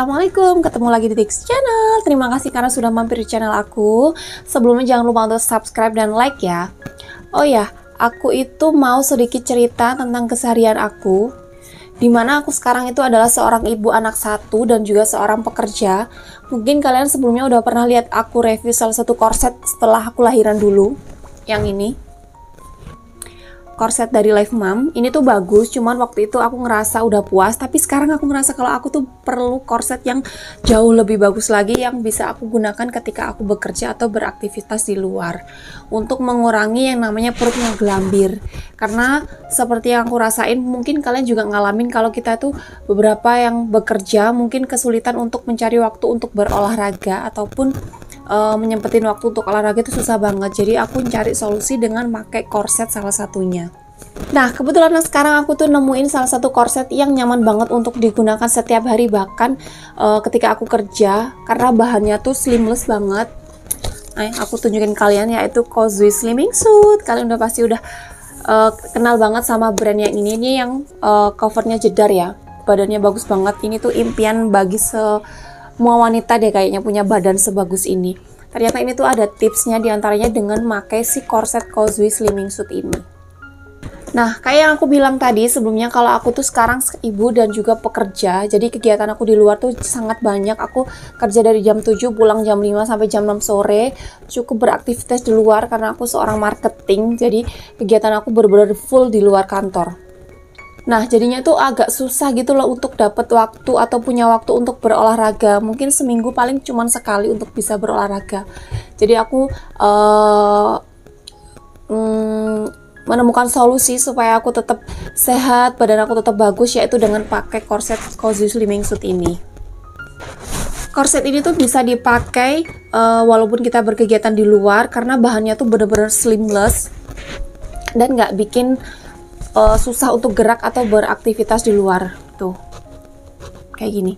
Assalamualaikum, ketemu lagi di Tix Channel. Terima kasih karena sudah mampir di channel aku. Sebelumnya jangan lupa untuk subscribe dan like ya. Oh ya, aku itu mau sedikit cerita tentang keseharian aku, dimana aku sekarang itu adalah seorang ibu anak satu dan juga seorang pekerja. Mungkin kalian sebelumnya udah pernah lihat aku review salah satu korset setelah aku lahiran dulu. Yang ini korset dari Life Mom, ini tuh bagus, cuman waktu itu aku ngerasa udah puas, tapi sekarang aku ngerasa kalau aku tuh perlu korset yang jauh lebih bagus lagi yang bisa aku gunakan ketika aku bekerja atau beraktivitas di luar untuk mengurangi yang namanya perut ngegelambir. Karena seperti yang aku rasain, mungkin kalian juga ngalamin kalau kita tuh beberapa yang bekerja mungkin kesulitan untuk mencari waktu untuk berolahraga ataupun menyempetin waktu untuk olahraga itu susah banget. Jadi aku cari solusi dengan pakai korset salah satunya. Nah, kebetulan sekarang aku tuh nemuin salah satu korset yang nyaman banget untuk digunakan setiap hari, bahkan ketika aku kerja, karena bahannya tuh slimless banget. Aku tunjukin kalian, yaitu Kozui Slimming Suit. Kalian udah pasti udah kenal banget sama brand yang ini. Ini yang covernya jedar ya, badannya bagus banget. Ini tuh impian bagi semua wanita deh kayaknya punya badan sebagus ini. Ternyata ini tuh ada tipsnya, diantaranya dengan pakai si korset Kozui Slimming Suit ini. Nah, kayak yang aku bilang tadi sebelumnya, kalau aku tuh sekarang ibu dan juga pekerja, jadi kegiatan aku di luar tuh sangat banyak. Aku kerja dari jam 7, pulang jam 5 sampai jam 6 sore, cukup beraktivitas di luar karena aku seorang marketing, jadi kegiatan aku benar-benar full di luar kantor. Nah, jadinya tuh agak susah gitu loh untuk dapat waktu atau punya waktu untuk berolahraga. Mungkin seminggu paling cuman sekali untuk bisa berolahraga. Jadi aku menemukan solusi supaya aku tetap sehat, badan aku tetap bagus, yaitu dengan pakai korset Kozui Slimming Suit ini. Korset ini tuh bisa dipakai walaupun kita berkegiatan di luar karena bahannya tuh bener-bener slimless dan nggak bikin susah untuk gerak atau beraktivitas di luar tuh kayak gini.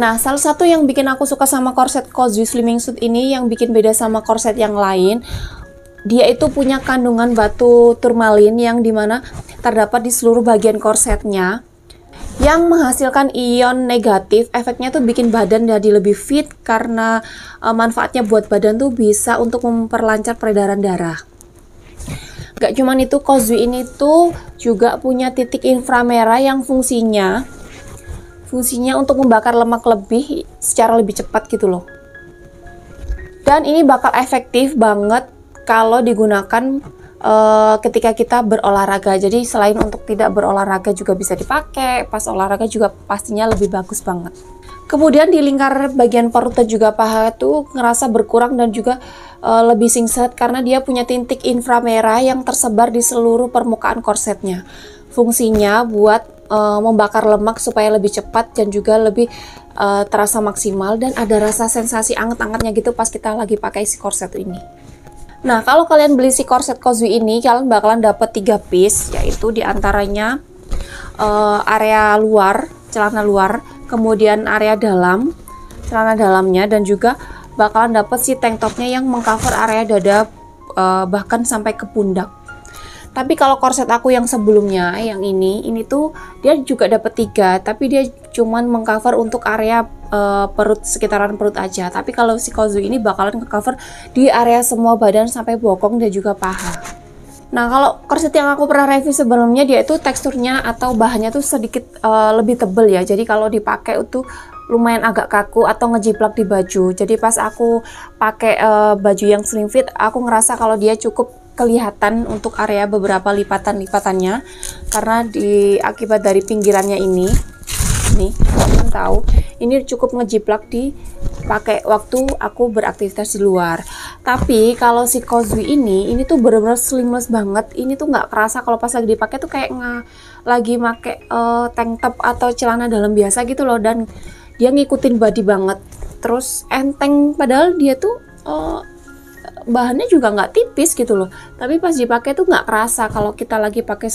Nah, salah satu yang bikin aku suka sama korset Kozui Slimming Suit ini, yang bikin beda sama korset yang lain, dia itu punya kandungan batu turmalin yang dimana terdapat di seluruh bagian korsetnya, yang menghasilkan ion negatif. Efeknya tuh bikin badan jadi lebih fit karena manfaatnya buat badan tuh bisa untuk memperlancar peredaran darah. Gak cuman itu, Kozui ini tuh juga punya titik inframerah yang fungsinya untuk membakar lemak secara lebih cepat gitu loh. Dan ini bakal efektif banget kalau digunakan ketika kita berolahraga. Jadi selain untuk tidak berolahraga juga bisa dipakai, pas olahraga juga pastinya lebih bagus banget. Kemudian di lingkar bagian perut dan juga paha tuh ngerasa berkurang dan juga lebih singset karena dia punya titik inframerah yang tersebar di seluruh permukaan korsetnya. Fungsinya buat membakar lemak supaya lebih cepat dan juga lebih terasa maksimal, dan ada rasa sensasi anget-angetnya gitu pas kita lagi pakai si korset ini. Nah, kalau kalian beli si korset Kozui ini, kalian bakalan dapet 3 piece, yaitu diantaranya area luar, celana luar, kemudian area dalam, celana dalamnya, dan juga bakalan dapet si tank topnya yang mengcover area dada bahkan sampai ke pundak. Tapi kalau korset aku yang sebelumnya, yang ini tuh dia juga dapat 3, tapi dia cuman mengcover untuk area perut, sekitaran perut aja. Tapi kalau si Kozui ini bakalan cover di area semua badan sampai bokong dan juga paha. Nah, kalau korset yang aku pernah review sebelumnya, dia itu teksturnya atau bahannya tuh sedikit lebih tebel ya. Jadi kalau dipakai itu lumayan agak kaku atau ngejiplak di baju. Jadi pas aku pakai baju yang slim fit, aku ngerasa kalau dia cukup kelihatan untuk area beberapa lipatan-lipatannya karena akibat dari pinggirannya ini. Nih, kalian tahu, ini cukup ngejiplak dipakai waktu aku beraktivitas di luar. Tapi kalau si Kozui ini tuh bener-bener slimless banget. Ini tuh nggak kerasa kalau pas lagi dipakai tuh kayak lagi pakai tank top atau celana dalam biasa gitu loh, dan dia ngikutin body banget. Terus enteng, padahal dia tuh bahannya juga nggak tipis gitu loh, tapi pas dipakai tuh nggak kerasa kalau kita lagi pakai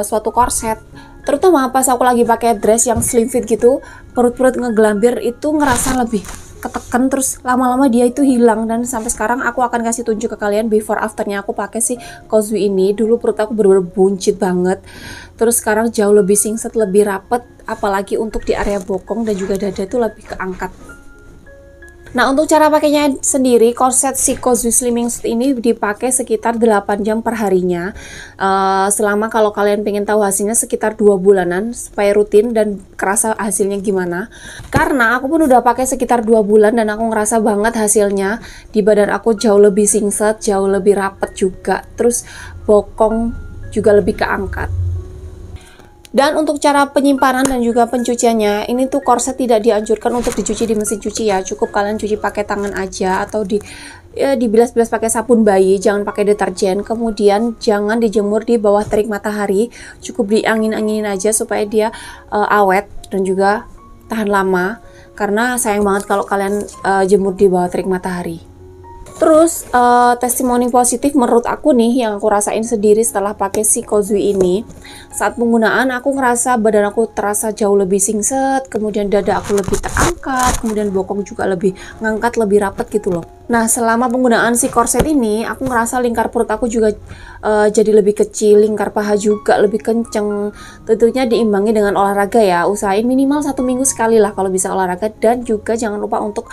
suatu korset. Terutama pas aku lagi pakai dress yang slim fit gitu, perut-perut ngegelambir itu ngerasa lebih ketekan, terus lama-lama dia itu hilang. Dan sampai sekarang aku akan kasih tunjuk ke kalian before afternya aku pakai si Kozui ini. Dulu perut aku bener-bener buncit banget, Terus sekarang jauh lebih singset, lebih rapet, apalagi untuk di area bokong dan juga dada itu lebih keangkat. Nah, untuk cara pakainya sendiri, korset si Cozy Slimming Suit ini dipakai sekitar 8 jam per harinya. Selama kalau kalian pengen tahu hasilnya sekitar 2 bulanan supaya rutin dan kerasa hasilnya gimana. Karena aku pun udah pakai sekitar 2 bulan dan aku ngerasa banget hasilnya. Di badan aku jauh lebih singset, jauh lebih rapet juga. Terus bokong juga lebih keangkat. Dan untuk cara penyimpanan dan juga pencuciannya, ini tuh korset tidak dianjurkan untuk dicuci di mesin cuci ya. Cukup kalian cuci pakai tangan aja atau dibilas-bilas pakai sabun bayi, jangan pakai deterjen. Kemudian jangan dijemur di bawah terik matahari, cukup diangin-anginin aja supaya dia awet dan juga tahan lama. Karena sayang banget kalau kalian jemur di bawah terik matahari. Terus testimoni positif menurut aku nih yang aku rasain sendiri setelah pakai si Cozy ini, saat penggunaan aku ngerasa badan aku terasa jauh lebih singset, kemudian dada aku lebih terangkat, kemudian bokong juga lebih ngangkat, lebih rapet gitu loh. Nah, selama penggunaan si korset ini aku ngerasa lingkar perut aku juga jadi lebih kecil, lingkar paha juga lebih kenceng. Tentunya diimbangi dengan olahraga ya, usahain minimal 1 minggu sekali lah kalau bisa olahraga, dan juga jangan lupa untuk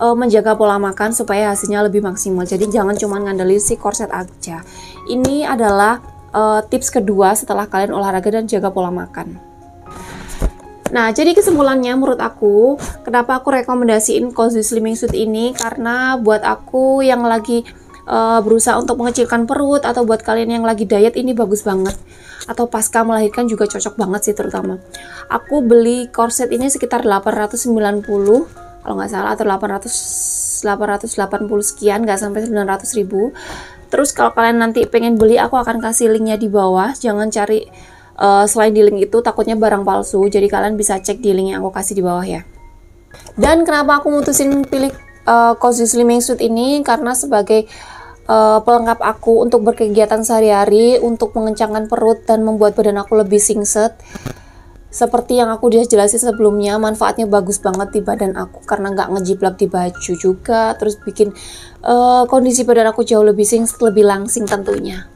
menjaga pola makan supaya hasilnya lebih maksimal. Jadi jangan cuma ngandelin si korset aja. Ini adalah tips kedua setelah kalian olahraga dan jaga pola makan. Nah, jadi kesimpulannya menurut aku, kenapa aku rekomendasiin Cozy Slimming Suit ini, karena buat aku yang lagi berusaha untuk mengecilkan perut, atau buat kalian yang lagi diet, ini bagus banget. Atau pasca melahirkan juga cocok banget sih terutama. Aku beli korset ini sekitar 890 kalau nggak salah, atau 880 sekian, nggak sampai 900.000. Terus kalau kalian nanti pengen beli, aku akan kasih linknya di bawah. Jangan cari selain di link itu, takutnya barang palsu. Jadi kalian bisa cek di link yang aku kasih di bawah ya. Dan kenapa aku mutusin pilih Cozy Slimming Suit ini, karena sebagai pelengkap aku untuk berkegiatan sehari-hari, untuk mengencangkan perut dan membuat badan aku lebih singset. Seperti yang aku udah jelasin sebelumnya, manfaatnya bagus banget di badan aku karena nggak ngejiplak di baju juga, terus bikin kondisi badan aku jauh lebih singset, lebih langsing tentunya.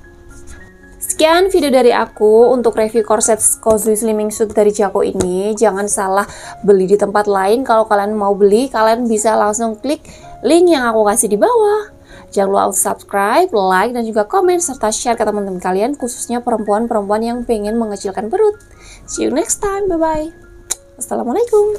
Sekian video dari aku untuk review korset Cozy Slimming Suit dari Jako ini. Jangan salah beli di tempat lain. Kalau kalian mau beli, kalian bisa langsung klik link yang aku kasih di bawah. Jangan lupa subscribe, like, dan juga komen, serta share ke teman-teman kalian, khususnya perempuan-perempuan yang pengen mengecilkan perut. See you next time, bye-bye. Assalamualaikum.